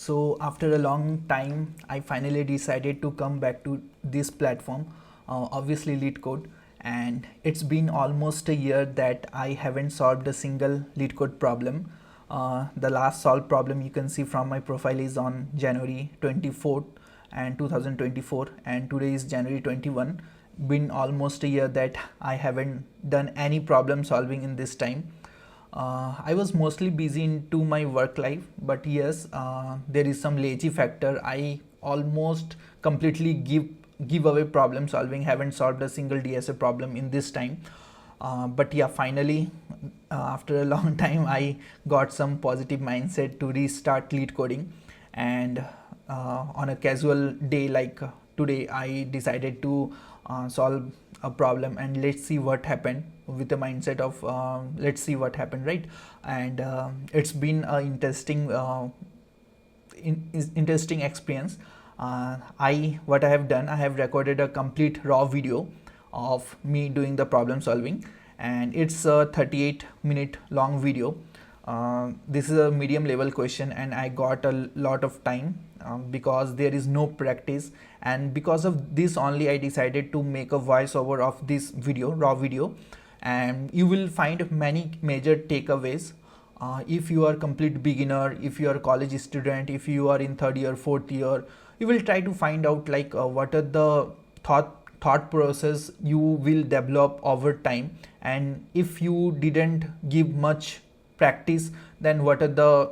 So after a long time, I finally decided to come back to this platform, obviously leetcode, and it's been almost a year that I haven't solved a single leetcode problem. The last solved problem you can see from my profile is on January 24th and 2024, and today is January 21. Been almost a year that I haven't done any problem solving in this time. I was mostly busy into my work life, but yes, there is some lazy factor. I almost completely give away problem solving. Haven't solved a single DSA problem in this time. But yeah, finally, after a long time, I got some positive mindset to restart lead coding, and on a casual day like today, I decided to solve a problem, and let's see what happened with the mindset of let's see what happened, right? And it's been a interesting experience. What I have done, I have recorded a complete raw video of me doing the problem solving, and it's a 38-minute long video. This is a medium level question, and I got a lot of time because there is no practice, and because of this only I decided to make a voiceover of this video, raw video, and you will find many major takeaways. If you are complete beginner, if you are a college student, if you are in third year, fourth year, you will try to find out like what are the thought process you will develop over time, and if you didn't give much practice, then what are the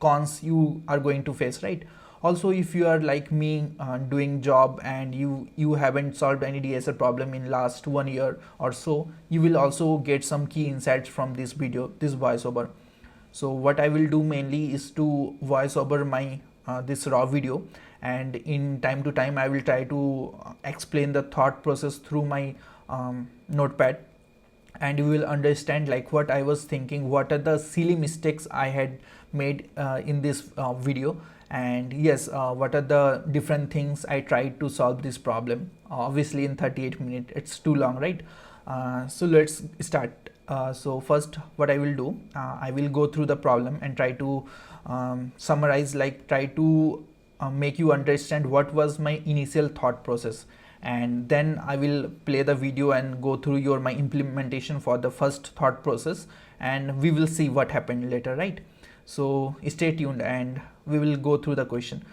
cons you are going to face, right? Also, if you are like me, doing job, and you haven't solved any DSL problem in last 1 year or so, you will also get some key insights from this video, this voiceover. So what I will do mainly is to voice over my this raw video, and in time to time I will try to explain the thought process through my notepad, and you will understand like what I was thinking, what are the silly mistakes I had made in this video, and yes, what are the different things I tried to solve this problem. Obviously in 38 minutes it's too long, right? So let's start. So first what I will do, I will go through the problem and try to summarize, like try to make you understand what was my initial thought process, and then I will play the video and go through my implementation for the first thought process, and we will see what happened later, right? So stay tuned and we will go through the question.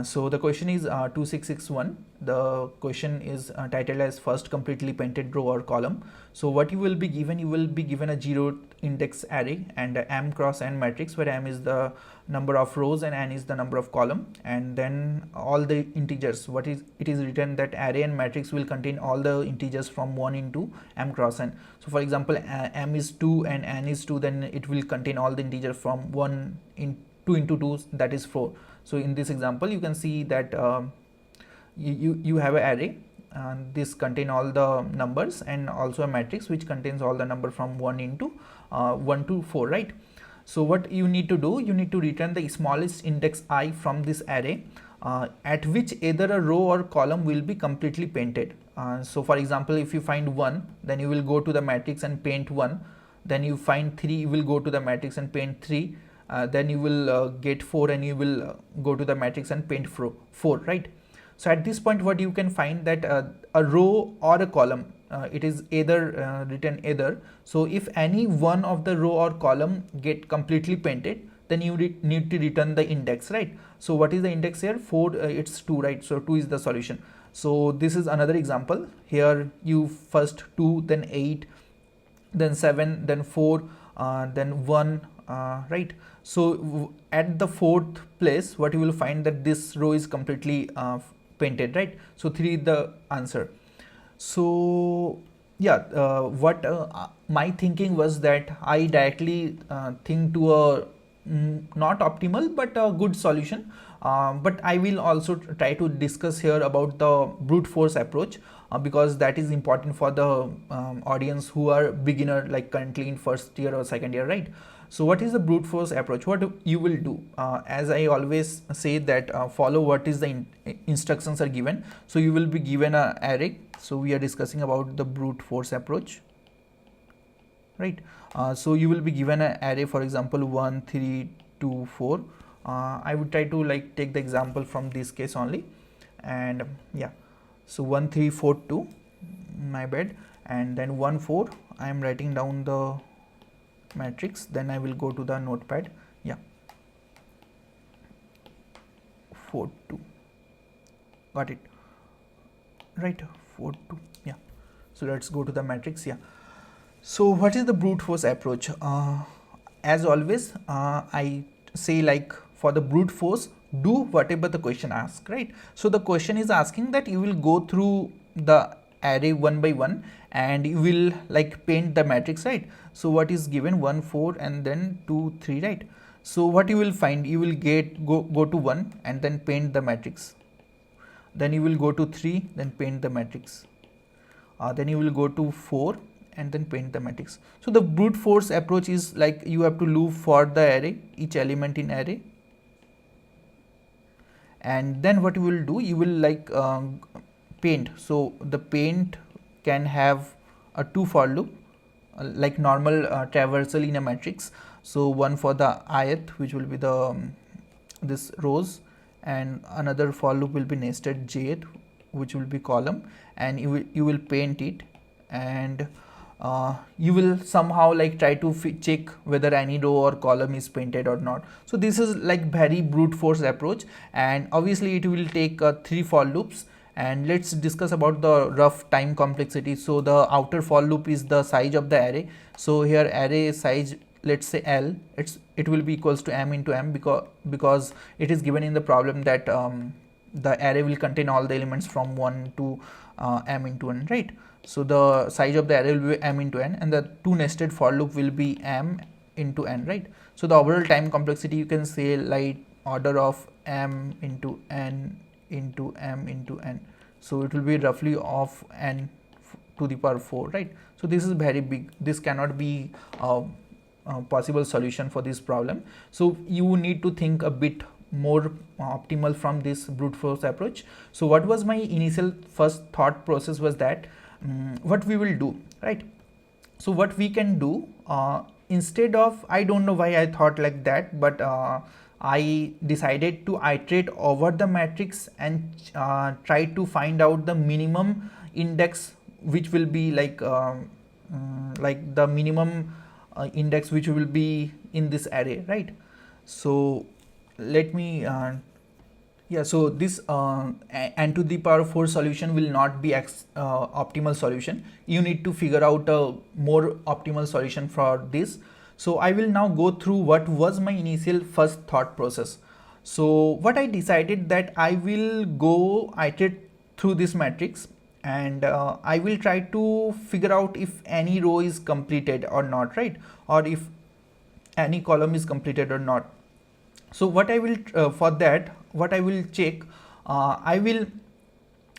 So the question is 2661. The question is titled as first completely painted row or column. So what you will be given, you will be given a zero index array and a m cross n matrix, where m is the number of rows and n is the number of column, and then all the integers. What is it is written that array and matrix will contain all the integers from 1 into m cross n. So for example, m is 2 and n is 2, then it will contain all the integers from 1 in 2 into 2, that is 4. So in this example you can see that you have an array, and this contain all the numbers, and also a matrix which contains all the number from 1 into 1 to 4, right? So what you need to do, you need to return the smallest index I from this array, at which either a row or column will be completely painted. So for example, if you find 1, then you will go to the matrix and paint 1. Then you find 3, you will go to the matrix and paint 3. Then you will get 4, and you will go to the matrix and paint 4, right? So at this point what you can find that a row or a column, it is either written either. So if any one of the row or column get completely painted, then you need to return the index, right? So what is the index here? 4, it's 2, right? So 2 is the solution. So this is another example. Here you first 2, then 8, then 7, then 4, then 1, right? So at the fourth place, what you will find that this row is completely painted, right? So 3 is the answer. So yeah, what my thinking was that I directly think to a not optimal but a good solution, but I will also try to discuss here about the brute force approach, because that is important for the audience who are beginner, like currently in first year or second year, right? So what is the brute force approach? What you will do, as I always say that follow what is the instructions are given. So you will be given a array. So we are discussing about the brute force approach, right? So you will be given an array, for example 1 3 2 4, I would try to like take the example from this case only. And yeah, so 1 3 4 2, my bad, and then 1 4, I am writing down the matrix, then I will go to the notepad. Yeah, 4 2, got it right, 4 2. Yeah, so let's go to the matrix. Yeah, so what is the brute force approach? As always, I say, like, for the brute force, do whatever the question asks, right? So the question is asking that you will go through the array one by one and you will like paint the matrix, right? So what is given? 1 4 and then 2 3, right? So what you will find, you will go to 1 and then paint the matrix, then you will go to 3, then paint the matrix, then you will go to 4 and then paint the matrix. So the brute force approach is like you have to loop for the array, each element in array, and then what you will do, you will like paint. So the paint can have a 2 for loop, like normal traversal in a matrix. So one for the ith, which will be the this rows, and another for loop will be nested jth, which will be column, and you will paint it, and you will somehow like try to check whether any row or column is painted or not. So this is like very brute force approach, and obviously it will take 3 for loops. And let's discuss about the rough time complexity. So the outer for loop is the size of the array. So here array size, let's say L, it will be equals to m into m, because it is given in the problem that the array will contain all the elements from 1 to m into n, right? So the size of the array will be m into n, and the 2 nested for loop will be m into n, right? So the overall time complexity, you can say like order of m into n into m into n. So it will be roughly of n to the power 4, right? So this is very big. This cannot be a possible solution for this problem. So you need to think a bit more optimal from this brute force approach. So what was my initial first thought process was that what we will do, right? So what we can do, instead of, I don't know why I thought like that, but I decided to iterate over the matrix and try to find out the minimum index, which will be like the minimum index which will be in this array, right? So let me yeah, so this n to the power 4 solution will not be optimal solution. You need to figure out a more optimal solution for this. So I will now go through what was my initial first thought process. So what I decided, that I will go iterate through this matrix, and I will try to figure out if any row is completed or not, right? Or if any column is completed or not. So what I will for that, what I will check, I will,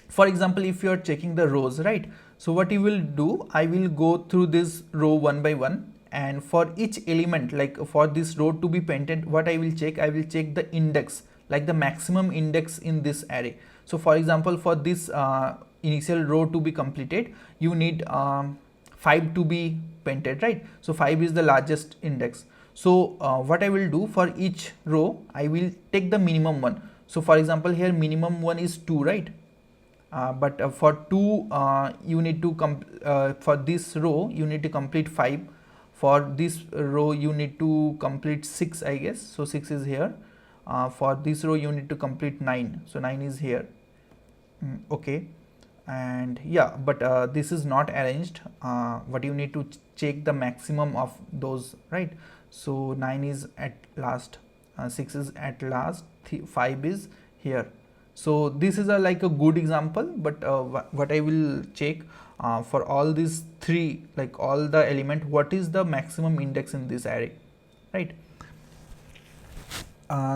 for example, if you are checking the rows, right? So what you will do, I will go through this row one by one, and for each element, like for this row to be painted, what I will check, I will check the index, like the maximum index in this array. So for example, for this initial row to be completed, you need 5 to be painted, right? So 5 is the largest index. So what I will do, for each row I will take the minimum one. So for example, here minimum one is 2, right? But for 2 you need to for this row you need to complete 5. For this row you need to complete 6, I guess. So 6 is here. For this row you need to complete 9. So 9 is here. Okay. And yeah, but this is not arranged. What you need to check the maximum of those, right? So 9 is at last, 6 is at last, 5 is here. So this is like a good example, but what I will check for all these 3, like all the element, what is the maximum index in this array, right?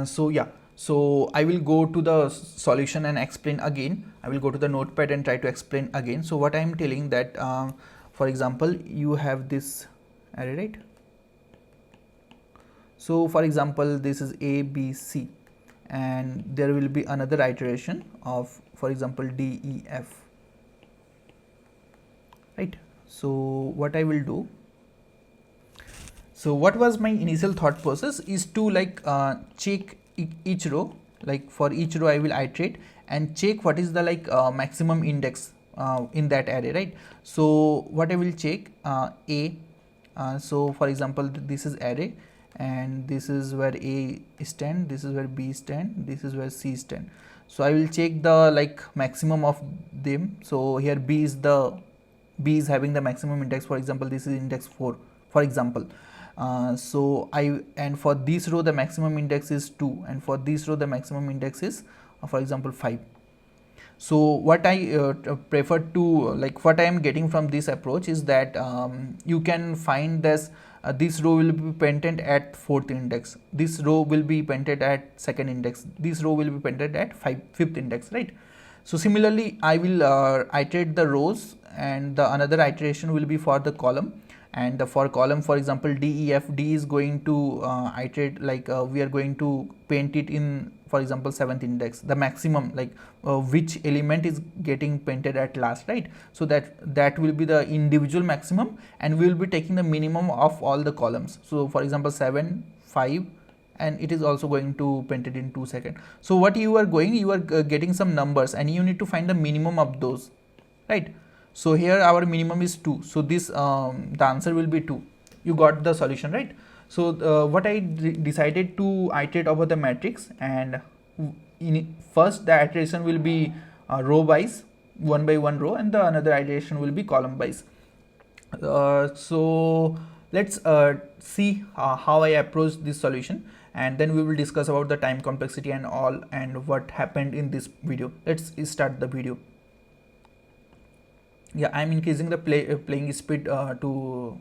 So yeah, so I will go to the solution and explain again. I will go to the notepad and try to explain again. So what I am telling, that for example, you have this array, right? So for example, this is A, B, C, and there will be another iteration of, for example, D, E, F, right? So what I will do, so what was my initial thought process is to like check each row, like for each row I will iterate and check what is the maximum index in that array, right? So what I will check, a, so for example this is array, and this is where a stand, this is where b stand, this is where c stand. So I will check the maximum of them. So here b is having the maximum index. For example, this is index 4, for example. And for this row the maximum index is 2, and for this row the maximum index is for example 5. So what I prefer to, what I am getting from this approach is that you can find this row will be painted at 4th index, this row will be painted at 2nd index, this row will be painted at 5th index, right? So similarly I will iterate the rows, and the another iteration will be for the column. And for column, for example D, E, F, D is going to iterate, we are going to paint it in, for example 7th index, the maximum, which element is getting painted at last, right? So that will be the individual maximum, and we will be taking the minimum of all the columns. So for example 7, 5, and it is also going to paint it in 2 seconds. So what you are getting some numbers, and you need to find the minimum of those, right? So here our minimum is 2, so this the answer will be 2. You got the solution, right? So what I decided to iterate over the matrix, and first the iteration will be row wise, 1 by 1 row, and the another iteration will be column wise. So let's see how I approach this solution, and then we will discuss about the time complexity and all, and what happened in this video. Let's start the video. Yeah, I'm increasing the playing speed to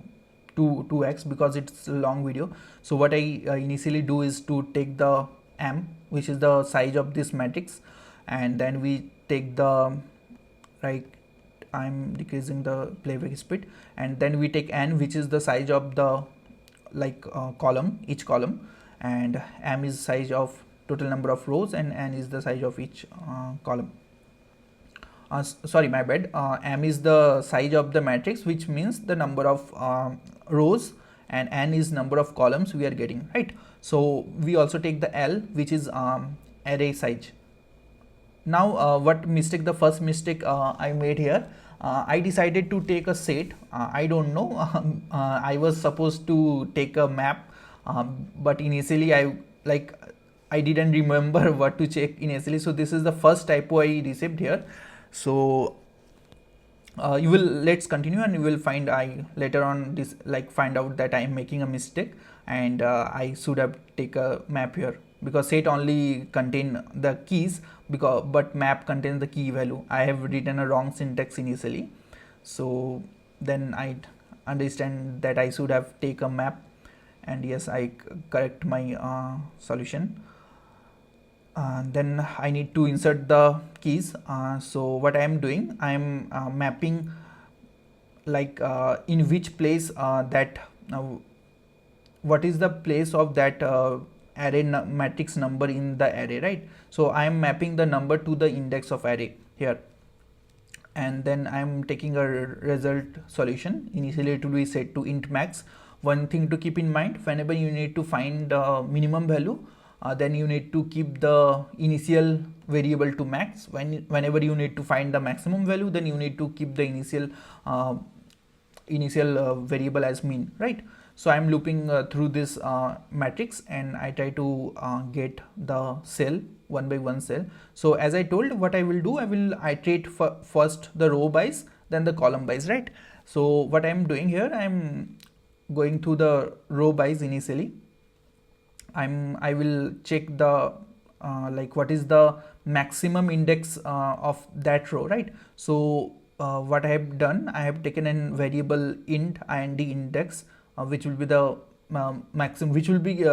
2x because it's a long video. So what I initially do is to take the m, which is the size of this matrix, and then we take the, I'm decreasing the playback speed, and then we take n, which is the size of the column, each column, and m is size of total number of rows, and n is the size of each column. Sorry, my bad. M is the size of the matrix, which means the number of rows, and n is number of columns we are getting, right? So we also take the L, which is array size. Now the first mistake I made here, I decided to take a set. I don't know, I was supposed to take a map, but initially I didn't remember what to check initially. So this is the first typo I received here. So let's continue, and you will find I later on find out that I am making a mistake, and I should have take a map here, because set only contain the keys, but map contains the key value. I have written a wrong syntax initially, so then I understand that I should have take a map, and yes, I correct my solution. Then I need to insert the keys. So what I am doing, I am mapping in which place what is the place of that array matrix number in the array, right? So I am mapping the number to the index of array here, and then I am taking a result solution. Initially it will be set to int max. One thing to keep in mind, whenever you need to find the minimum value, then you need to keep the initial variable to max. Whenever you need to find the maximum value, then you need to keep the initial variable as min, right? So I'm looping through this matrix, and I try to get the cell, 1 by 1 cell. So as I told, what I will do, I will iterate first the row wise, then the column wise, right? So what I'm doing here, I'm going through the row wise initially. I will check the what is the maximum index of that row, right? So what I have done, I have taken a variable int ind index, which will be the maximum, which will be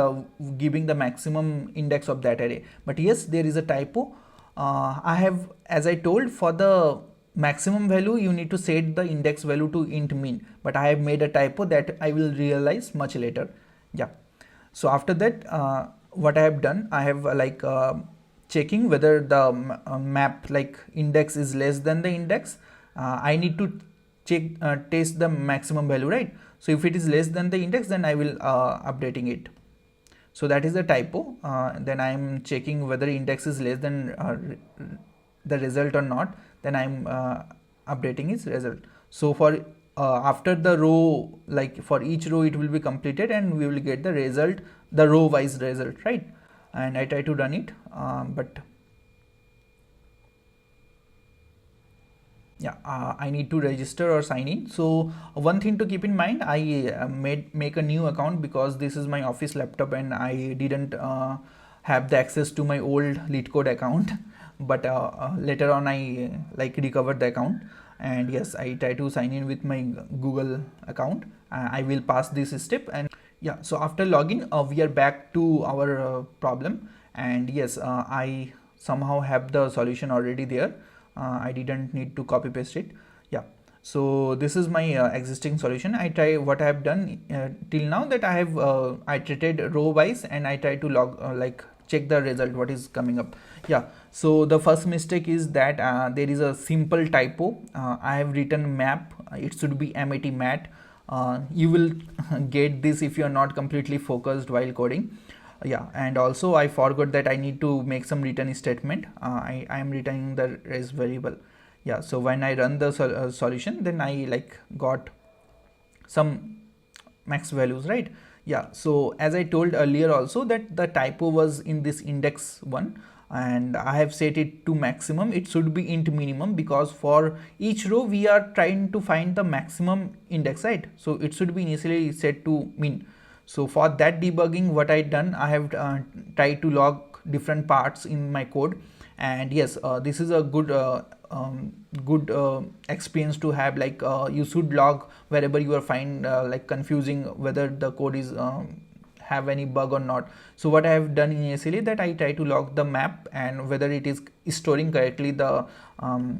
giving the maximum index of that array. But yes, there is a typo. I have, as I told, for the maximum value you need to set the index value to int min, but I have made a typo that I will realize much later. Yeah. So after that, what I have done, I have checking whether the map index is less than the index. I need to check test the maximum value, right? So if it is less than the index, then I will updating it. So that is the typo. Then I am checking whether index is less than the result or not. Then I am updating its result. So for after the row, like for each row it will be completed and we will get the result, the row wise result, right? And I try to run it, but yeah, I need to register or sign in. So one thing to keep in mind, I make a new account because this is my office laptop and I didn't have the access to my old leetcode account. But later on I like recovered the account, and yes, I try to sign in with my Google account. I will pass this step. And yeah, so after login, we are back to our problem, and yes, I somehow have the solution already there. I didn't need to copy paste it. Yeah, so this is my existing solution. I try what I have done till now, that I have iterated row wise, and I try to log like check the result what is coming up. Yeah, so the first mistake is that there is a simple typo. I have written map, it should be mat. You will get this if you are not completely focused while coding. Yeah, and also I forgot that I need to make some return statement. I am returning the res variable. Yeah, so when I run the solution, then I like got some max values, right? Yeah, so as I told earlier also, that the typo was in this index one, and I have set it to maximum. It should be int minimum, because for each row we are trying to find the maximum index, right? So it should be initially set to min. So for that debugging, what I done, I have tried to log different parts in my code. And yes, this is a good experience to have. Like you should log wherever you are find like confusing whether the code is have any bug or not. So what I have done initially, that I try to log the map and whether it is storing correctly the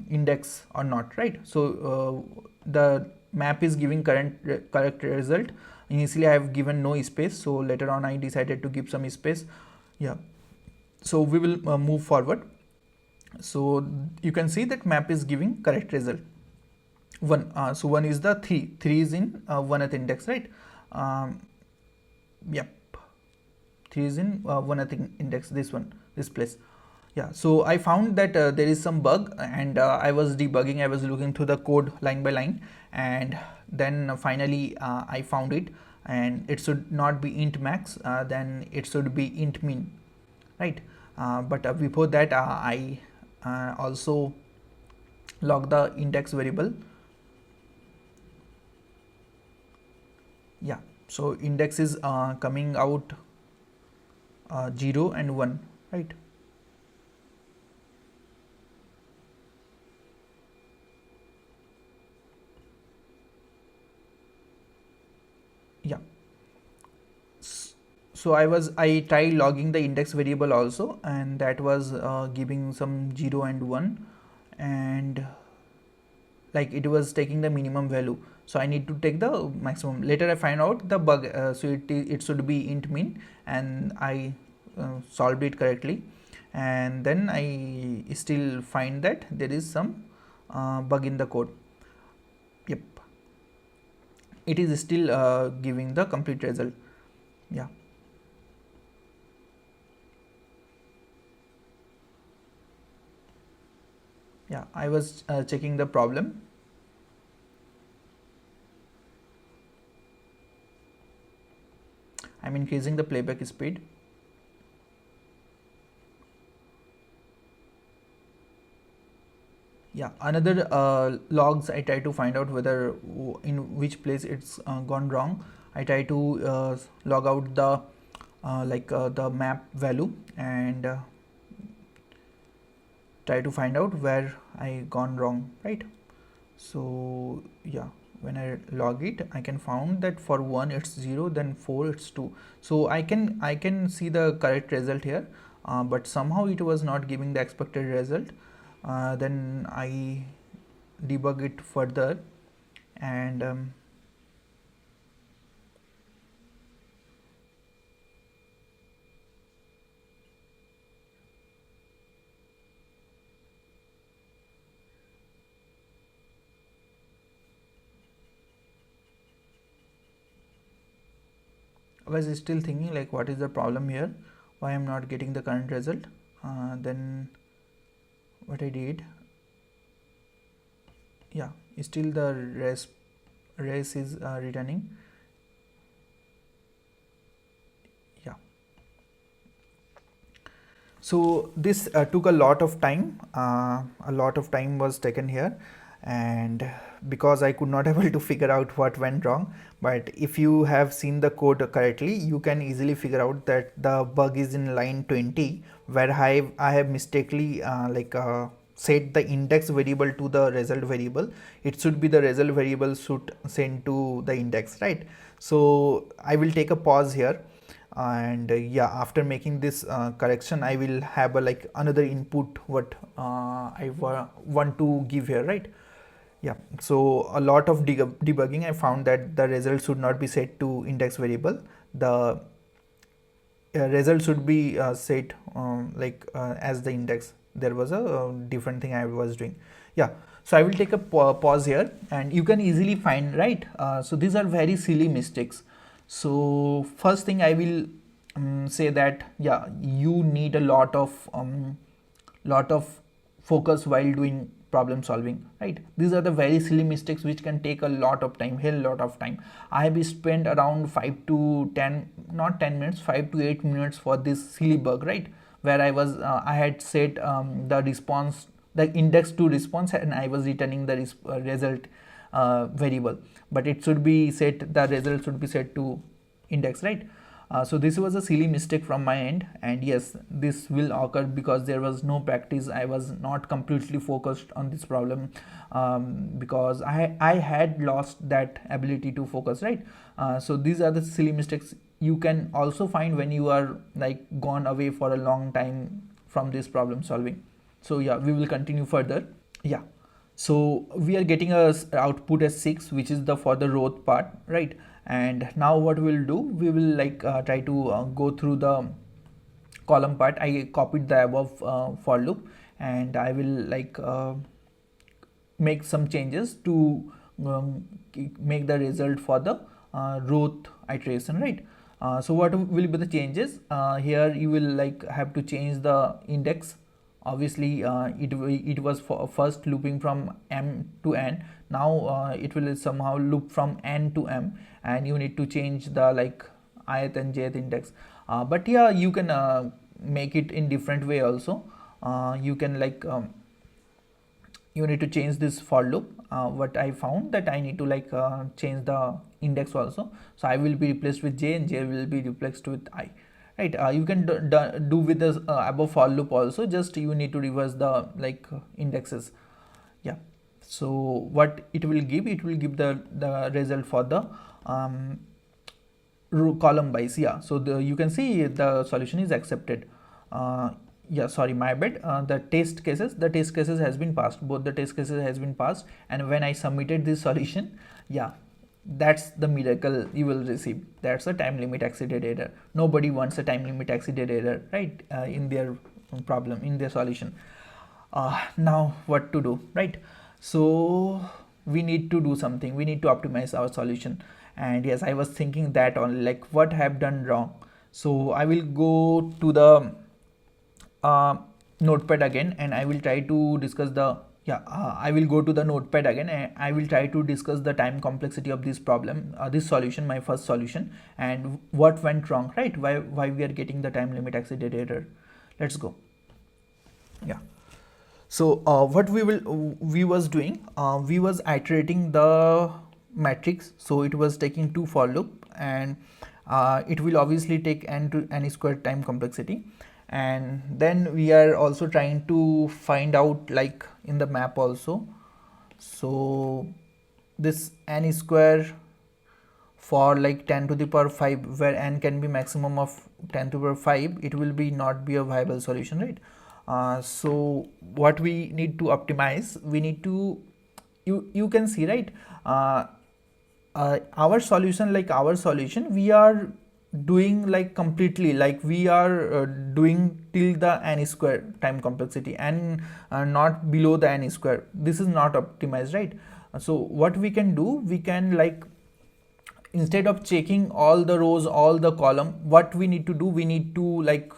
index or not, right? So the map is giving correct result. Initially I have given no space, so later on I decided to give some space. Yeah, so we will move forward. So you can see that map is giving correct result. One, so one is the 3 is in 1th index, right? Yep, 3 is in 1th index, this place. Yeah, so I found that there is some bug, and I was debugging, I was looking through the code line by line, and then finally I found it. And it should not be int max, then it should be int min, right? But before that I also log the index variable. Yeah, so index is coming out 0 and 1, right? Yeah, so I tried logging the index variable also, and that was giving some 0 and 1, and like it was taking the minimum value, so I need to take the maximum. Later I find out the bug, so it should be int min, and I solved it correctly. And then I still find that there is some bug in the code. Yep, it is still giving the complete result. Yeah, yeah, I was checking the problem. I'm increasing the playback speed. Yeah, another logs, I try to find out whether in which place it's gone wrong. I try to log out the the map value, and try to find out where I gone wrong, right? So yeah, when I log it, I can found that for 1 it's 0, then 4 it's 2. So I can see the correct result here, but somehow it was not giving the expected result. Then I debug it further, and was still thinking like what is the problem here, why I'm not getting the current result. Then what I did, yeah, still the race is returning. Yeah, so this took a lot of time. A lot of time was taken here, and because I could not able to figure out what went wrong. But if you have seen the code correctly, you can easily figure out that the bug is in line 20, where I have mistakenly set the index variable to the result variable. It should be the result variable should send to the index, right? So I will take a pause here, and yeah, after making this correction, I will have a like another input what I want to give here, right? Yeah, so a lot of debugging, I found that the result should not be set to index variable. The result should be set as the index. There was a different thing I was doing. Yeah, so I will take a pause here, and you can easily find, right? So these are very silly mistakes. So first thing I will say that, yeah, you need a lot of focus while doing problem solving, right? These are the very silly mistakes which can take a lot of time, hell lot of time. I have spent around 5 to 10, not 10 minutes, 5 to 8 minutes for this silly bug, right? Where I had set the response, the index to response, and I was returning the result variable, but it should be set, the result should be set to index, right? So this was a silly mistake from my end, and yes, this will occur because there was no practice. I was not completely focused on this problem, because I had lost that ability to focus, right? So these are the silly mistakes you can also find when you are like gone away for a long time from this problem solving. So yeah, we will continue further. Yeah, so we are getting a output as 6, which is the for the row part, right? And now what we'll do, we will try to go through the column part. I copied the above for loop, and I will make some changes to make the result for the row iteration, right? So what will be the changes here? You will have to change the index. Obviously it was first looping from m to n. Now it will somehow loop from n to m, and you need to change the ith and jth index. But yeah, you can make it in different way also. You can you need to change this for loop. What I found that I need to change the index also. So I will be replaced with j, and j will be replaced with I, right? You can do with the above for loop also, just you need to reverse the indexes. Yeah, so what it will give, it will give the result for the column wise. Yeah, so you can see the solution is accepted. Yeah, sorry, my bad. The test cases has been passed. Both the test cases has been passed, and when I submitted this solution, yeah, that's the miracle you will receive. That's a time limit exceeded error. Nobody wants a time limit exceeded error, right? In their problem, in their solution. Now what to do, right? So we need to do something. We need to optimize our solution. And yes, I was thinking that on what I have done wrong. So I will go to the notepad again, and I will try to discuss the I will go to the notepad again, and I will try to discuss the time complexity of this problem, this solution, my first solution, and what went wrong, right? Why we are getting the time limit exceeded error. Let's go. Yeah, so what we was doing, we was iterating the matrix. So it was taking 2 for loop, and it will obviously take n to n squared time complexity. And then we are also trying to find out in the map also. So this n square for 10 to the power 5, where n can be maximum of 10 to the power 5, it will be not be a viable solution, right? So what we need to optimize, we need to, you can see, right? Our solution, we are doing completely, we are doing till the n square time complexity, and not below the n square. This is not optimized, right? So what we can do, we can instead of checking all the rows, all the column, what we need to do, we need to like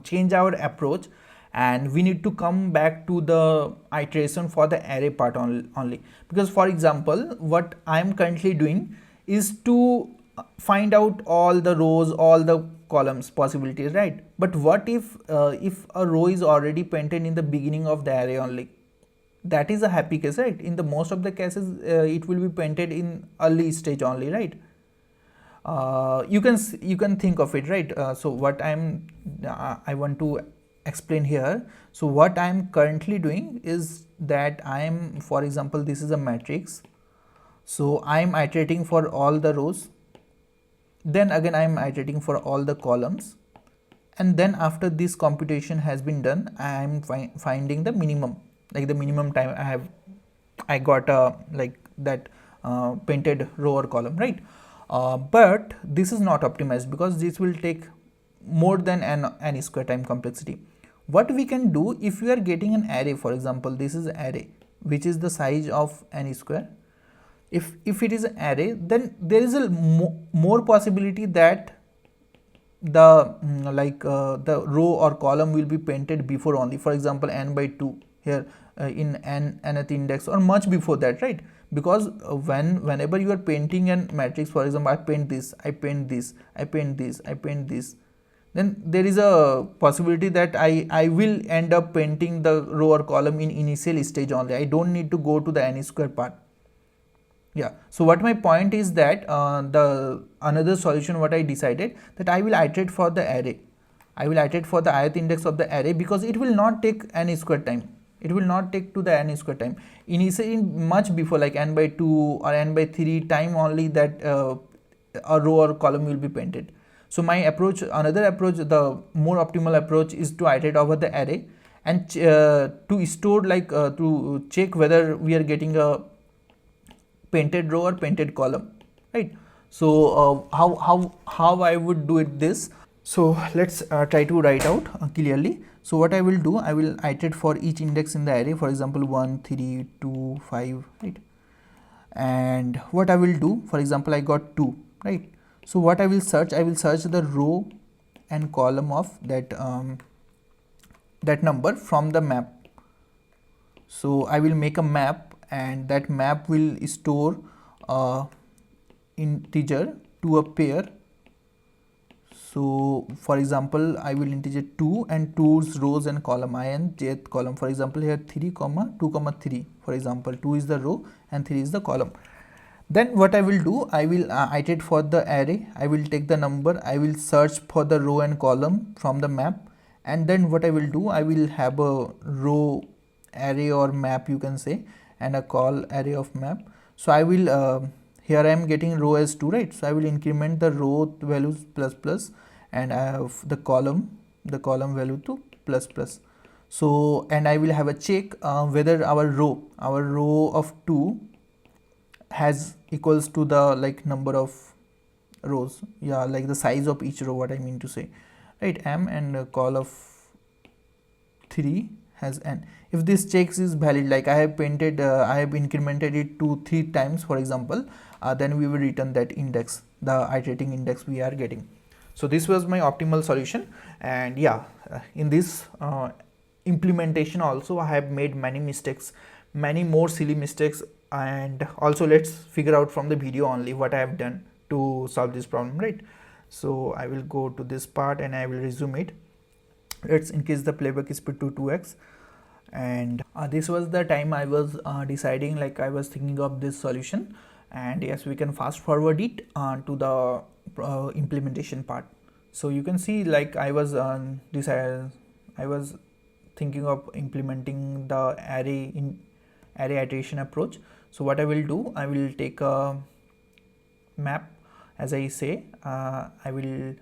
change our approach, and we need to come back to the iteration for the array part only. Because for example, what I am currently doing is to find out all the rows, all the columns possibilities, right? But what if a row is already painted in the beginning of the array only? That is a happy case, right? In the most of the cases, it will be painted in early stage only, right? You can think of it, right? So what I want to explain here. So what I'm currently doing is that I'm, for example, this is a matrix. So I'm iterating for all the rows. Then again, I'm iterating for all the columns. And then after this computation has been done, I'm finding the minimum, like the minimum time I got like that painted row or column, right? But this is not optimized because this will take more than n square time complexity. What we can do, if we are getting an array, for example, this is array, which is the size of n square. If it is an array, then there is a more possibility that the the row or column will be painted before only, for example n by 2 here in nth index, or much before that, right? Because whenever you are painting a matrix, for example, I paint this, I paint this, I paint this, I paint this, then there is a possibility that I will end up painting the row or column in initial stage only. I don't need to go to the n square part. Yeah, so what my point is that the another solution what I decided, that I will iterate for the array. I will iterate for the ith index of the array, because it will not take n square time. It will not take to the n square time. Initially much before, like n by 2 or n by 3 time only, that a row or column will be painted. So my approach, another approach, the more optimal approach is to iterate over the array, and to store to check whether we are getting a painted row or painted column, right? So how I would do it this. So let's try to write out clearly. So what I will do, I will iterate for each index in the array, for example 1, 3, 2, 5, right? And what I will do, for example, I got 2, right? So what I will search the row and column of that that number from the map. So I will make a map, and that map will store integer to a pair. So for example, I will integer 2 and 2's rows and column, I and jth column. For example, here 3 comma 2 comma 3, for example, 2 is the row and 3 is the column. Then what I will do, I will iterate for the array. I will take the number, I will search for the row and column from the map, and then what I will do, I will have a row array or map, you can say, and a call array of map. So I will here I am getting row as 2, right? So I will increment the row values plus plus, and I have the column value to plus plus. So, and I will have a check whether our row of 2 has equals to the like number of rows, yeah, like the size of each row, what I mean to say, right? M, and call of 3 has n. If this checks is valid, like I have painted, I have incremented it to 3 times, for example, then we will return that index, the iterating index we are getting. So this was my optimal solution. And yeah, in this implementation also I have made many mistakes, many more silly mistakes, and also let's figure out from the video only what I have done to solve this problem, right? So I will go to this part and I will resume it. Let's increase the playback speed to 2x. And this was the time I was deciding, like I was thinking of this solution. And yes, we can fast forward it to the implementation part. So you can see, like I was thinking of implementing the array iteration approach. So what I will do, I will take a map, as I say, I will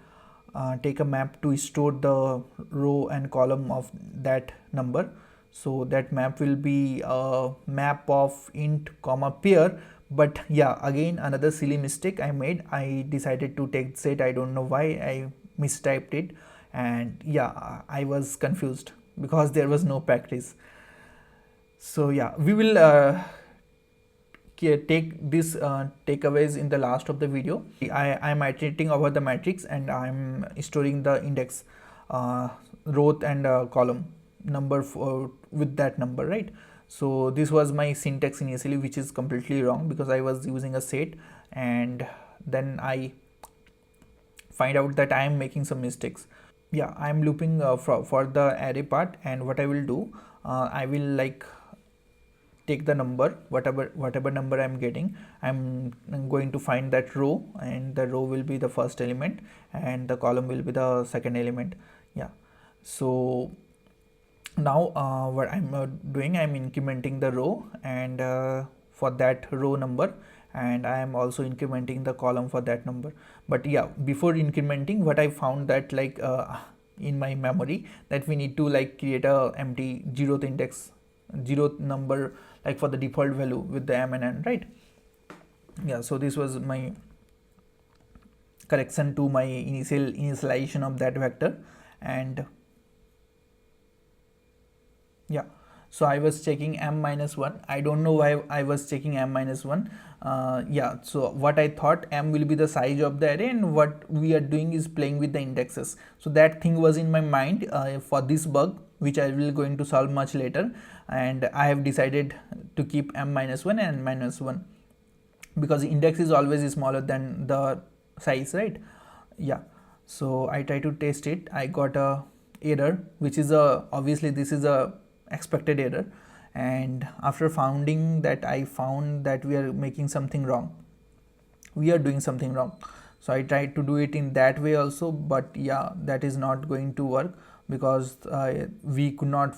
take a map to store the row and column of that number. So that map will be a map of int comma pair. But yeah, again another silly mistake I made. I decided to take set. I don't know why I mistyped it, and yeah, I was confused because there was no practice. So yeah, we will take this takeaways in the last of the video. I'm iterating over the matrix and I'm storing the index row and column number with that number, right? So this was my syntax initially, which is completely wrong because I was using a set, and then I find out that I am making some mistakes. Yeah, I am looping for the array part, and what I will do, I will like take the number, whatever number I'm getting, I'm going to find that row, and the row will be the first element and the column will be the second element. Yeah, so now what I'm doing, I'm incrementing the row and for that row number, and I am also incrementing the column for that number. But yeah, before incrementing, what I found that like in my memory, that we need to like create a empty zeroth index, zeroth number, like for the default value with the m and n, right? Yeah, so this was my correction to my initialization of that vector. And yeah, so I was checking m minus 1. I don't know why I was checking m minus 1. Yeah, so what I thought, m will be the size of the array, and what we are doing is playing with the indexes. So that thing was in my mind for this bug, which I will going to solve much later, and I have decided to keep m minus 1 and minus 1 because index is always smaller than the size, right? Yeah, so I try to test it. I got a error, which is a, obviously this is a expected error, and after finding that, I found that we are making something wrong, we are doing something wrong. So I tried to do it in that way also, but yeah, that is not going to work because we could not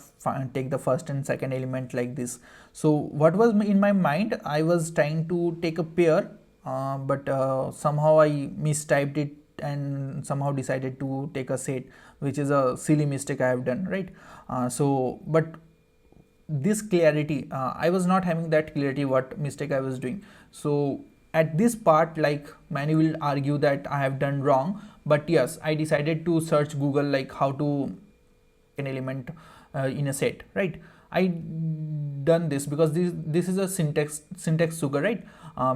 take the first and second element like this. So what was in my mind, I was trying to take a pair, but somehow I mistyped it and somehow decided to take a set, which is a silly mistake I have done, right? So but this clarity, I was not having that clarity what mistake I was doing. So at this part, like many will argue that I have done wrong, but yes, I decided to search Google like how to an element in a set, right? I done this because this is a syntax sugar, right?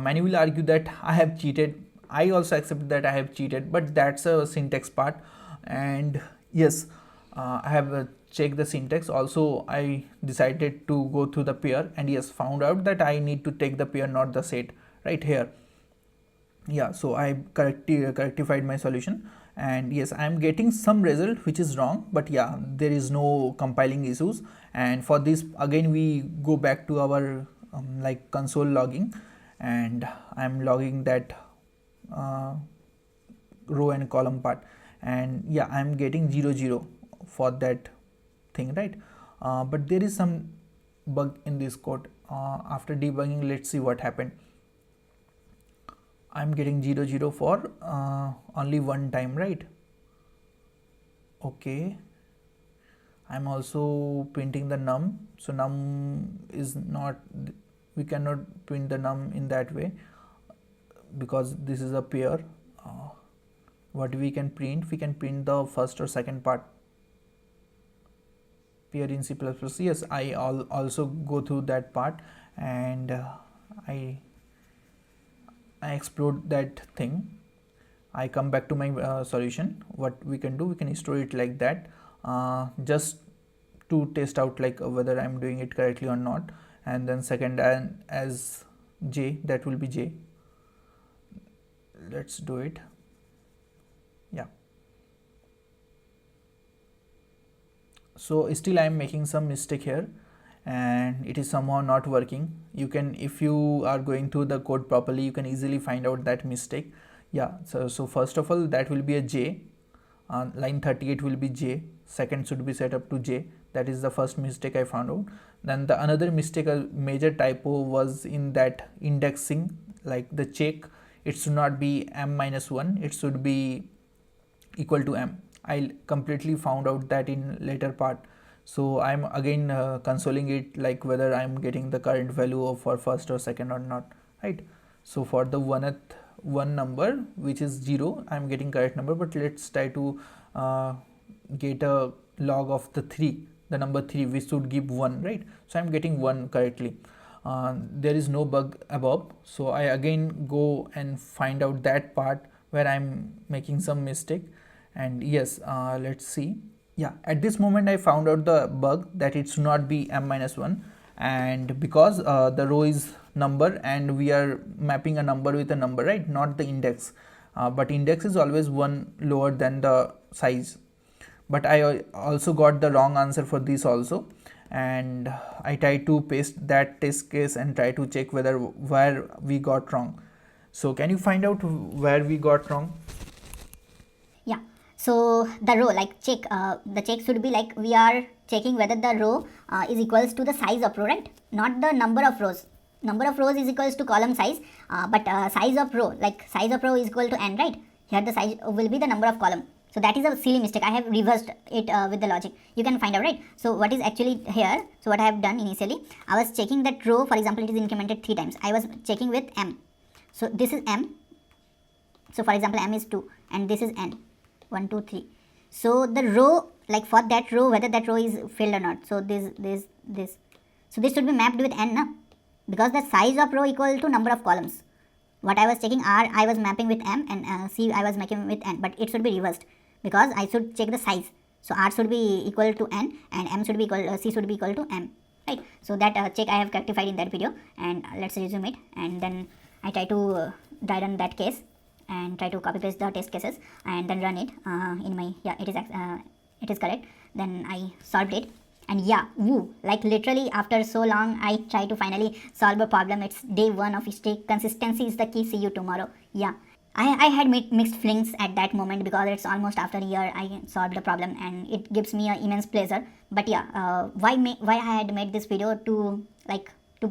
Many will argue that I have cheated. I also accept that I have cheated, but that's a syntax part. And yes, I have checked the syntax. Also, I decided to go through the pair, and yes, found out that I need to take the pair, not the set, right here. Yeah, so I correctified my solution, and yes, I am getting some result which is wrong, but yeah, there is no compiling issues. And for this, again, we go back to our like console logging, and I am logging that row and column part, and yeah, I am getting 0 0 for that thing, right? But there is some bug in this code. After debugging, let's see what happened. I'm getting 0 0 for only one time, right? Okay, I'm also printing the num, so num is not, we cannot print the num in that way because this is a pair. What we can print the first or second part, pair in C++. Yes, I also go through that part, and I explode that thing. I come back to my solution. What we can do, we can store it like that, just to test out like whether I'm doing it correctly or not. And then second, and as j, that will be j. Let's do it. Yeah, so still I am making some mistake here, and it is somehow not working. You can, if you are going through the code properly, you can easily find out that mistake. Yeah, so first of all, that will be a j, line 38 will be j, second should be set up to j. That is the first mistake I found out. Then the another mistake, a major typo was in that indexing, like the check, it should not be m minus 1, it should be equal to m. I completely found out that in later part. So I'm again consoling it like whether I'm getting the current value of for first or second or not, right? So for the one number which is 0, I'm getting correct number, but let's try to get a log of the 3, the number 3, which should give 1, right? So I'm getting 1 correctly. there is no bug above. So I again go and find out that part where I'm making some mistake, and yes, let's see. Yeah, at this moment I found out the bug that it should not be m-1, and because the row is number and we are mapping a number with a number, right, not the index, but index is always one lower than the size. But I also got the wrong answer for this also, and I try to paste that test case and try to check where we got wrong. So can you find out where we got wrong? Yeah, so the row, like check, the check should be like we are checking whether the row is equals to the size of row, right, not the number of rows. Number of rows is equals to column size, but size of row, like size of row is equal to n, right? Here the size will be the number of column. So that is a silly mistake. I have reversed it with the logic. You can find out, right? So what is actually here? So what I have done initially, I was checking that row, for example, it is incremented 3 times. I was checking with m. So this is m. So for example, m is 2 and this is n. 1, 2, 3. So the row, like for that row, whether that row is filled or not. So this. So this should be mapped with n, na? Because the size of row equal to number of columns. What I was checking R, I was mapping with m, and C I was mapping with n, but it should be reversed because I should check the size. So R should be equal to n and m should be equal, C should be equal to m, right? So that check I have rectified in that video, and let's resume it, and then I try to run that case and try to copy paste the test cases and then run it in my, yeah, it is correct. Then I solved it. And yeah, woo, like literally after so long, I try to finally solve a problem. It's day 1 of stake. Consistency is the key. See you tomorrow. Yeah, I had mixed feelings at that moment because it's almost after a year I solved the problem and it gives me an immense pleasure. But yeah, why I had made this video to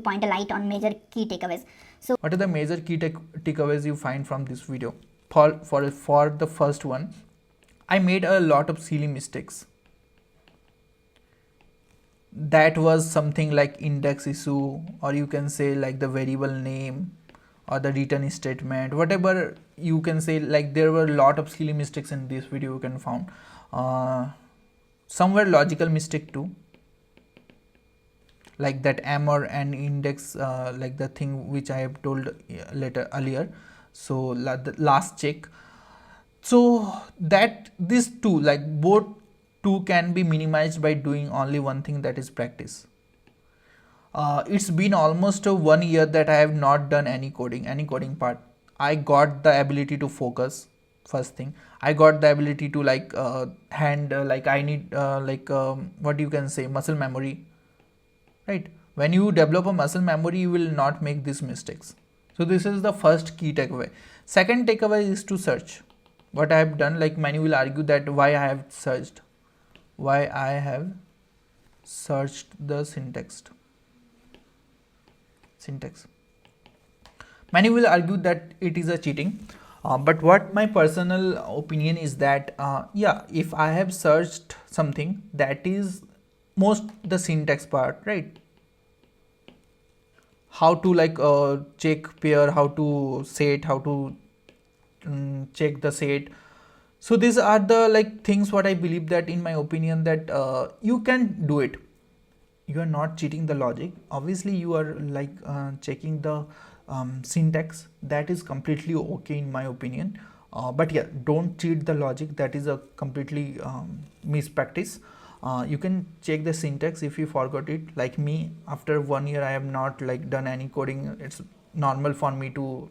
point a light on major key takeaways. So what are the major key takeaways you find from this video? For the first one, I made a lot of silly mistakes. That was something like index issue, or you can say like the variable name or the return statement, whatever you can say. Like there were a lot of silly mistakes in this video you can found. Somewhere logical mistake too, like that m or n index, like the thing which I have told earlier. So the last check, so that these two, like both two, can be minimized by doing only one thing, that is practice. It's been almost 1 year that I have not done any coding part. I got the ability to focus. First thing, I got the ability to like like I need what you can say, muscle memory, right? When you develop a muscle memory, you will not make these mistakes. So this is the first key takeaway. Second takeaway is to search. What I have done, like many will argue that why I have searched the syntax. Many will argue that it is a cheating, but what my personal opinion is that yeah, if I have searched something, that is most the syntax part, right? How to like check pair, how to set, how to check the set. So these are the like things what I believe, that in my opinion, that you can do it. You are not cheating the logic. Obviously you are like checking the syntax. That is completely okay in my opinion. But yeah, don't cheat the logic. That is a completely mispractice. You can check the syntax if you forgot it. Like me, after 1 year I have not like done any coding. It's normal for me to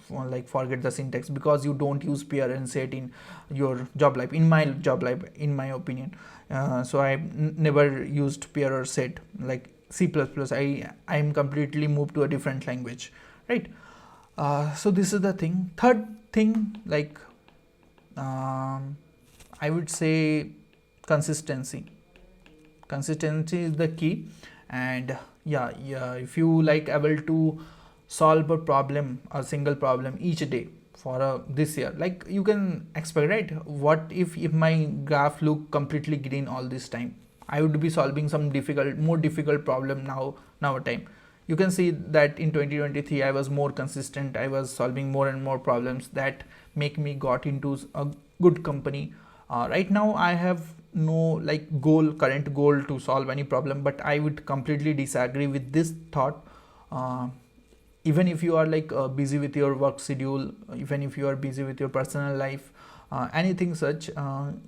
like forget the syntax, because you don't use pair and set in your job life, in my job life, in my opinion. So I never used pair or set like C++. I am completely moved to a different language, right? So this is the thing. Third thing, like I would say consistency is the key. And yeah, if you like able to solve a single problem each day for this year, like you can expect, right? What if my graph look completely green all this time? I would be solving some more difficult problem now time. You can see that in 2023 I was more consistent. I was solving more and more problems that make me got into a good company. Right now I have no like current goal to solve any problem, but I would completely disagree with this thought. even if you are like busy with your work schedule, even if you are busy with your personal life, anything such,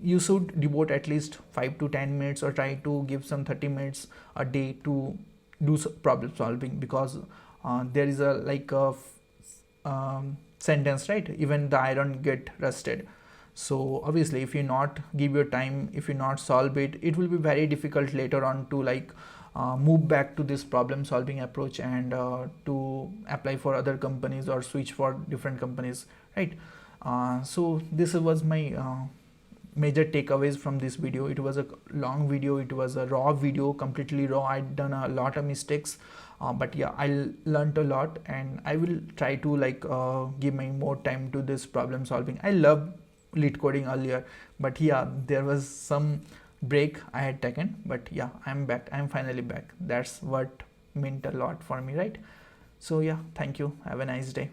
you should devote at least 5 to 10 minutes or try to give some 30 minutes a day to do problem solving, because there is a like a sentence, right? Even the iron get rusted. So obviously if you not give your time, if you not solve it, it will be very difficult later on to like move back to this problem solving approach and to apply for other companies or switch for different companies, right? So this was my major takeaways from this video. It was a long video, it was a raw video, completely raw. I'd done a lot of mistakes, but yeah, I learned a lot, and I will try to like give my more time to this problem solving. I love lead coding earlier, but yeah, there was some break I had taken, but yeah, I'm back, I'm finally back. That's what meant a lot for me, right? So yeah, thank you, have a nice day.